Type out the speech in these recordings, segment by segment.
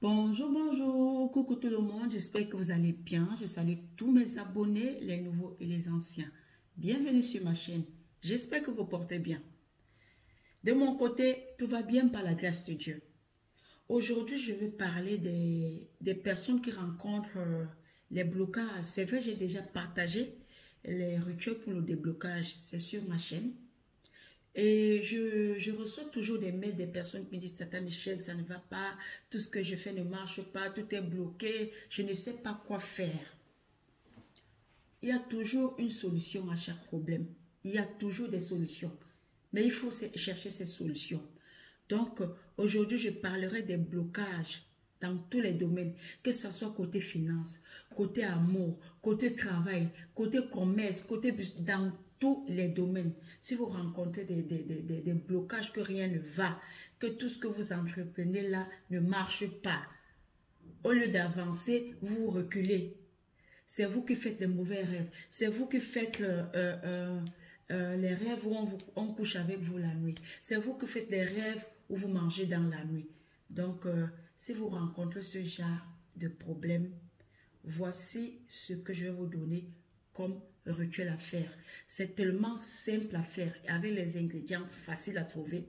Bonjour, bonjour, coucou tout le monde, j'espère que vous allez bien. Je salue tous mes abonnés, les nouveaux et les anciens. Bienvenue sur ma chaîne, j'espère que vous portez bien. De mon côté, tout va bien par la grâce de Dieu. Aujourd'hui, je vais parler des personnes qui rencontrent les blocages. C'est vrai, j'ai déjà partagé les rituels pour le déblocage, c'est sur ma chaîne. Et je reçois toujours des mails des personnes qui me disent: Tata Michel, ça ne va pas, tout ce que je fais ne marche pas, tout est bloqué, je ne sais pas quoi faire. Il y a toujours une solution à chaque problème. Il y a toujours des solutions. Mais il faut chercher ces solutions. Donc, aujourd'hui, je parlerai des blocages dans tous les domaines, que ce soit côté finance, côté amour, côté travail, côté commerce, côté dans tous les domaines. Si vous rencontrez des blocages, que rien ne va, que tout ce que vous entreprenez là ne marche pas, au lieu d'avancer, vous reculez. C'est vous qui faites des mauvais rêves. C'est vous qui faites les rêves où on couche avec vous la nuit. C'est vous qui faites des rêves où vous mangez dans la nuit. Donc, si vous rencontrez ce genre de problème, voici ce que je vais vous donner comme rituel à faire. C'est tellement simple à faire avec les ingrédients faciles à trouver.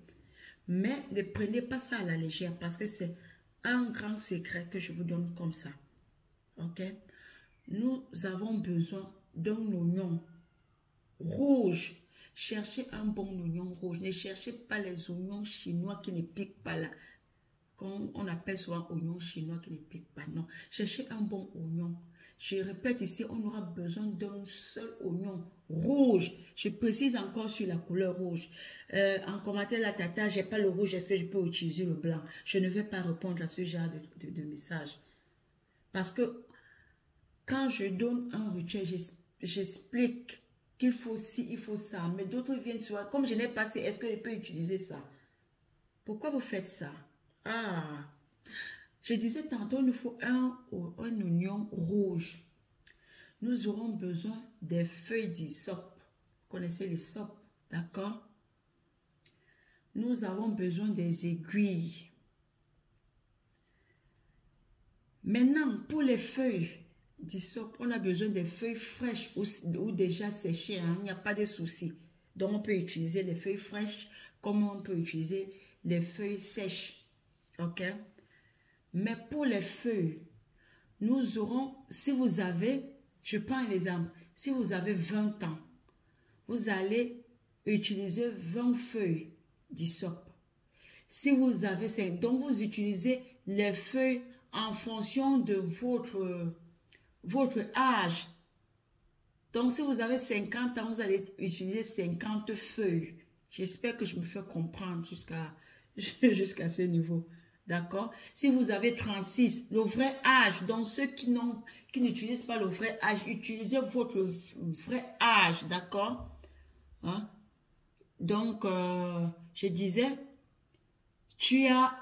Mais ne prenez pas ça à la légère parce que c'est un grand secret que je vous donne comme ça. Ok? Nous avons besoin d'un oignon rouge. Cherchez un bon oignon rouge. Ne cherchez pas les oignons chinois qui ne piquent pas là. On appelle souvent oignon chinois qui ne piquent pas. Non. Cherchez un bon oignon. Je répète ici, on aura besoin d'un seul oignon rouge. Je précise encore sur la couleur rouge. En commentaire, la tata, j'ai pas le rouge. Est-ce que je peux utiliser le blanc? Je ne vais pas répondre à ce genre de message. Parce que quand je donne un rituel, j'explique qu'il faut ci, il faut ça. Mais d'autres viennent sur, comme je n'ai pas, est-ce que je peux utiliser ça? Pourquoi vous faites ça? Ah, je disais tantôt, il nous faut un oignon rouge. Nous aurons besoin des feuilles d'hysope. Vous connaissez l'hysope, d'accord? Nous avons besoin des aiguilles. Maintenant, pour les feuilles d'hysope, on a besoin des feuilles fraîches ou déjà séchées. Hein? Il n'y a pas de souci. Donc, on peut utiliser les feuilles fraîches comme on peut utiliser les feuilles sèches. OK? Mais pour les feuilles, nous aurons, si vous avez, je prends un exemple, si vous avez 20 ans, vous allez utiliser 20 feuilles d'hysope. Si vous avez 5, donc vous utilisez les feuilles en fonction de votre âge. Donc, si vous avez 50 ans, vous allez utiliser 50 feuilles. J'espère que je me fais comprendre jusqu'à ce niveau. D'accord? Si vous avez 36, le vrai âge, donc ceux qui n'utilisent pas le vrai âge, utilisez votre vrai âge. D'accord? Hein? Donc, je disais, tu as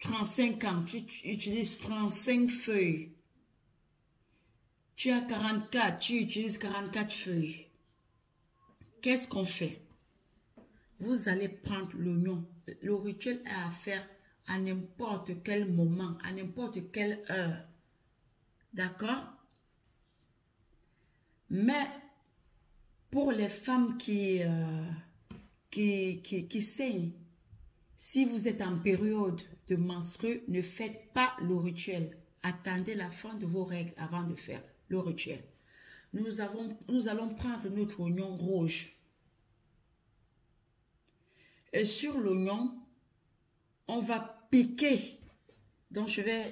35 ans, tu utilises 35 feuilles. Tu as 44, tu utilises 44 feuilles. Qu'est-ce qu'on fait? Vous allez prendre l'oignon. Le rituel est à faire à n'importe quel moment, à n'importe quelle heure. D'accord? Mais pour les femmes qui saignent, si vous êtes en période de menstrues, ne faites pas le rituel. Attendez la fin de vos règles avant de faire le rituel. Nous allons prendre notre oignon rouge. Et sur l'oignon, on va piquer. Donc, je vais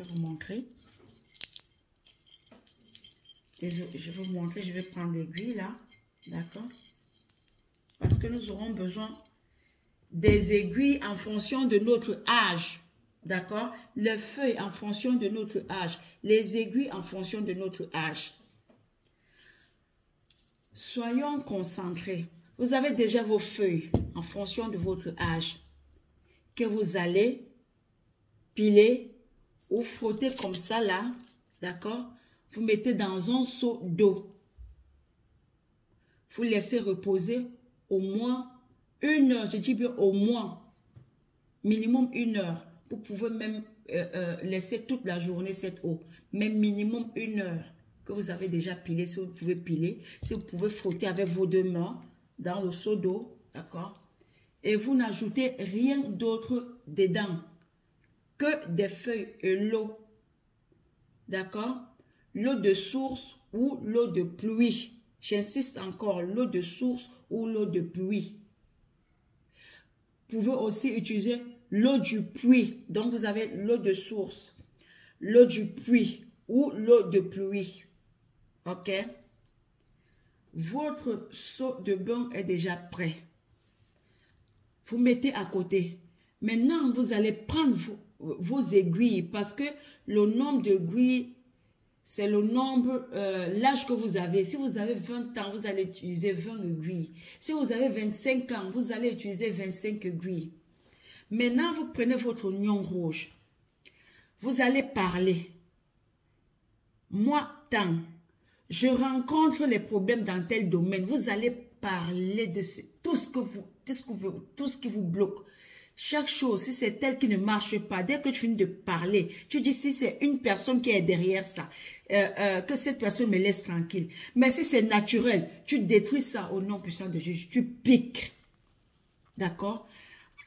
vous montrer. Et je vais vous montrer, je vais prendre l'aiguille là. D'accord? Parce que nous aurons besoin des aiguilles en fonction de notre âge. D'accord? Les feuilles en fonction de notre âge. Les aiguilles en fonction de notre âge. Soyons concentrés. Vous avez déjà vos feuilles en fonction de votre âge que vous allez piler ou frotter comme ça là. D'accord? Vous mettez dans un seau d'eau. Vous laissez reposer au moins 1 heure. Je dis bien au moins. Minimum 1 heure. Vous pouvez même laisser toute la journée cette eau, mais minimum 1 heure que vous avez déjà pilé, si vous pouvez piler, si vous pouvez frotter avec vos 2 mains dans le seau d'eau, d'accord? Et vous n'ajoutez rien d'autre dedans que des feuilles et l'eau, d'accord? L'eau de source ou l'eau de pluie. J'insiste encore, l'eau de source ou l'eau de pluie. Vous pouvez aussi utiliser l'eau du puits. Donc, vous avez l'eau de source, l'eau du puits ou l'eau de pluie. OK? Votre seau de bain est déjà prêt. Vous mettez à côté. Maintenant, vous allez prendre vos aiguilles parce que le nombre d'aiguilles, c'est le nombre, l'âge que vous avez. Si vous avez 20 ans, vous allez utiliser 20 aiguilles. Si vous avez 25 ans, vous allez utiliser 25 aiguilles. Maintenant, vous prenez votre oignon rouge. Vous allez parler. Moi, tant, je rencontre les problèmes dans tel domaine. Vous allez parler de tout ce qui vous bloque. Chaque chose, si c'est tel qui ne marche pas, dès que tu finis de parler, tu dis si c'est une personne qui est derrière ça, que cette personne me laisse tranquille. Mais si c'est naturel, tu détruis ça au nom puissant de Jésus. Tu piques. D'accord?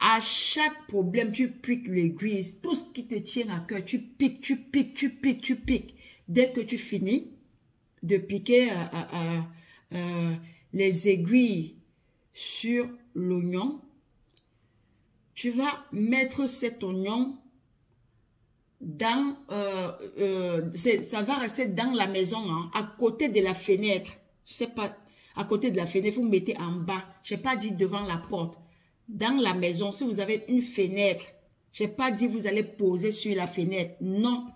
À chaque problème, tu piques l'aiguille. Tout ce qui te tient à cœur, tu piques, tu piques, tu piques, tu piques. Dès que tu finis de piquer les aiguilles sur l'oignon, tu vas mettre cet oignon dans, ça va rester dans la maison, hein, à côté de la fenêtre. Je sais pas, à côté de la fenêtre, vous mettez en bas. Je n'ai pas dit devant la porte. Dans la maison, si vous avez une fenêtre, je n'ai pas dit vous allez poser sur la fenêtre. Non.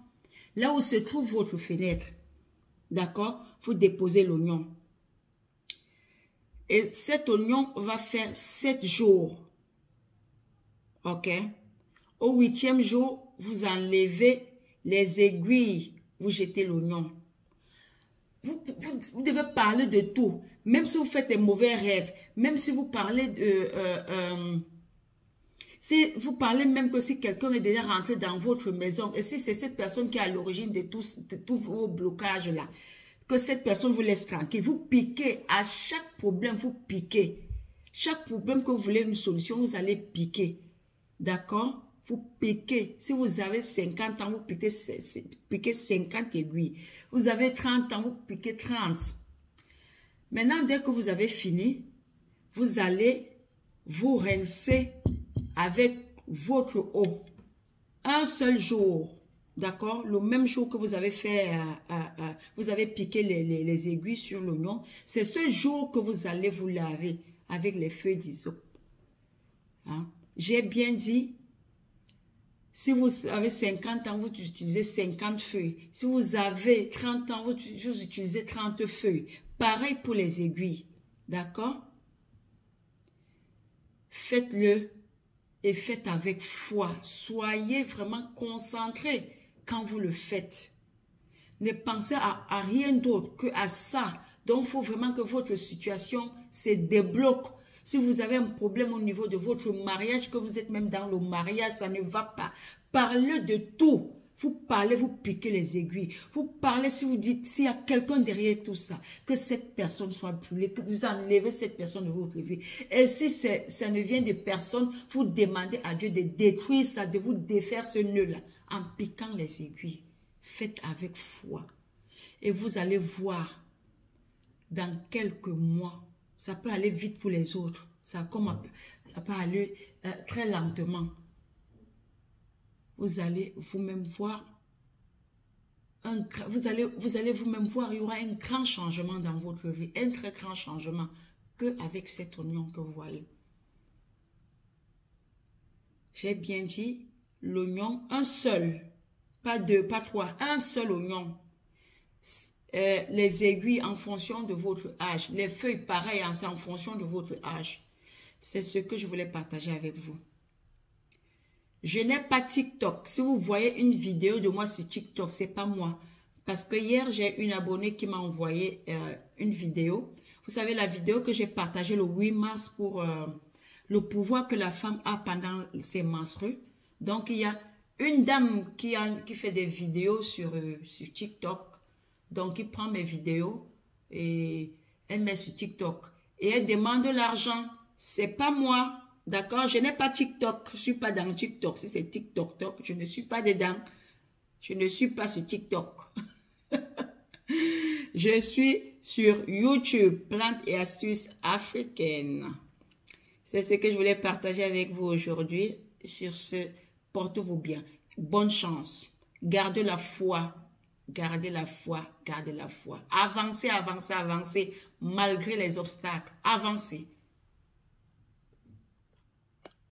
Là où se trouve votre fenêtre, d'accord, vous déposez l'oignon. Et cet oignon va faire 7 jours. OK? Au 8e jour, vous enlevez les aiguilles, vous jetez l'oignon. Vous devez parler de tout. Même si vous faites des mauvais rêves, même si vous parlez de... si vous parlez même que si quelqu'un est déjà rentré dans votre maison, et si c'est cette personne qui est à l'origine de tous vos blocages là, que cette personne vous laisse tranquille. Vous piquez, à chaque problème, vous piquez. Chaque problème que vous voulez une solution, vous allez piquer. D'accord? Vous piquez. Si vous avez 50 ans, vous piquez 50 aiguilles. Vous avez 30 ans, vous piquez 30. Maintenant, dès que vous avez fini, vous allez vous rincer avec votre eau. Un seul jour. D'accord? Le même jour que vous avez fait, vous avez piqué les aiguilles sur l'oignon. C'est ce jour que vous allez vous laver avec les feuilles d'hysope. Hein? J'ai bien dit, si vous avez 50 ans, vous utilisez 50 feuilles. Si vous avez 30 ans, vous utilisez 30 feuilles. Pareil pour les aiguilles. D'accord? Faites-le et faites avec foi. Soyez vraiment concentrés quand vous le faites. Ne pensez à rien d'autre que à ça. Donc, il faut vraiment que votre situation se débloque. Si vous avez un problème au niveau de votre mariage, que vous êtes même dans le mariage, ça ne va pas. Parlez de tout. Vous parlez, vous piquez les aiguilles. Vous parlez, si vous dites, s'il y a quelqu'un derrière tout ça, que cette personne soit brûlée, que vous enlevez cette personne de votre vie. Et si ça ne vient de personne, vous demandez à Dieu de détruire ça, de vous défaire ce nœud-là, en piquant les aiguilles. Faites avec foi. Et vous allez voir, dans quelques mois, ça peut aller vite pour les autres. Ça peut aller très lentement. Vous allez vous-même voir, vous allez vous-même voir, il y aura un grand changement dans votre vie, un très grand changement qu'avec cet oignon que vous voyez. J'ai bien dit, l'oignon, un seul, pas deux, pas trois, un seul oignon. Les aiguilles en fonction de votre âge, les feuilles pareilles en fonction de votre âge. C'est ce que je voulais partager avec vous. Je n'ai pas TikTok. Si vous voyez une vidéo de moi sur TikTok, c'est pas moi. Parce que hier, j'ai une abonnée qui m'a envoyé une vidéo. Vous savez, la vidéo que j'ai partagée le 8 mars pour le pouvoir que la femme a pendant ses menstrues. Donc, il y a une dame qui fait des vidéos sur TikTok, donc qui prend mes vidéos et elle met sur TikTok et elle demande de l'argent. C'est pas moi, d'accord? Je n'ai pas TikTok, je ne suis pas dans TikTok. Si c'est TikTok, je ne suis pas dedans. Je ne suis pas sur TikTok. Je suis sur YouTube, plantes et astuces africaines. C'est ce que je voulais partager avec vous aujourd'hui. Sur ce, portez-vous bien. Bonne chance. Gardez la foi. Gardez la foi. Gardez la foi. Avancez, avancez, avancez. Malgré les obstacles. Avancez.